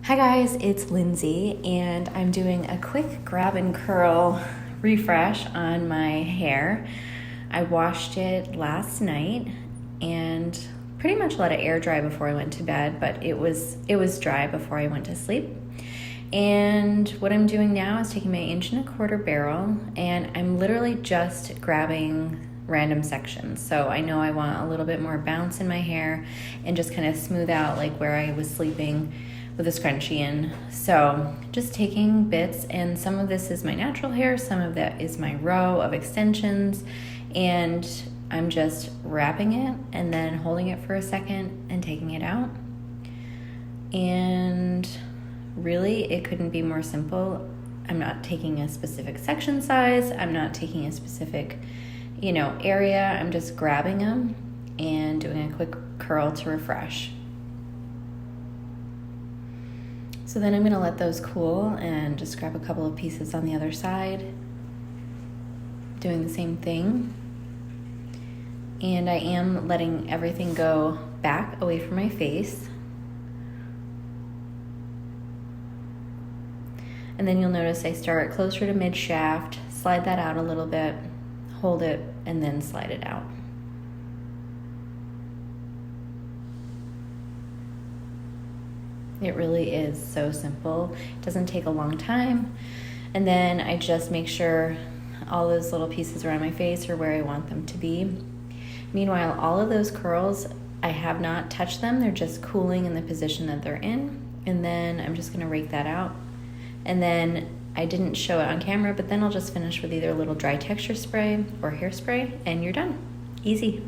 Hi guys, it's Lindsay and I'm doing a quick grab and curl refresh on my hair. I washed it last night and pretty much let it air dry before I went to bed, but it was dry before I went to sleep. And what I'm doing now is taking my 1.25" barrel and I'm literally just grabbing random sections. So I know I want a little bit more bounce in my hair and just kind of smooth out like where I was sleeping with a scrunchie in. So just taking bits, and some of this is my natural hair, some of that is my row of extensions, and I'm just wrapping it and then holding it for a second and taking it out. And really, it couldn't be more simple. I'm not taking a specific section size, I'm not taking a specific, area. I'm just grabbing them and doing a quick curl to refresh. So then I'm going to let those cool and just grab a couple of pieces on the other side, doing the same thing. And I am letting everything go back away from my face. And then you'll notice I start closer to mid-shaft, slide that out a little bit, hold it, and then slide it out. It really is so simple. It doesn't take a long time. And then I just make sure all those little pieces around my face are where I want them to be. Meanwhile, all of those curls, I have not touched them. They're just cooling in the position that they're in. And then I'm just gonna rake that out. And then I didn't show it on camera, but then I'll just finish with either a little dry texture spray or hairspray, and you're done. Easy.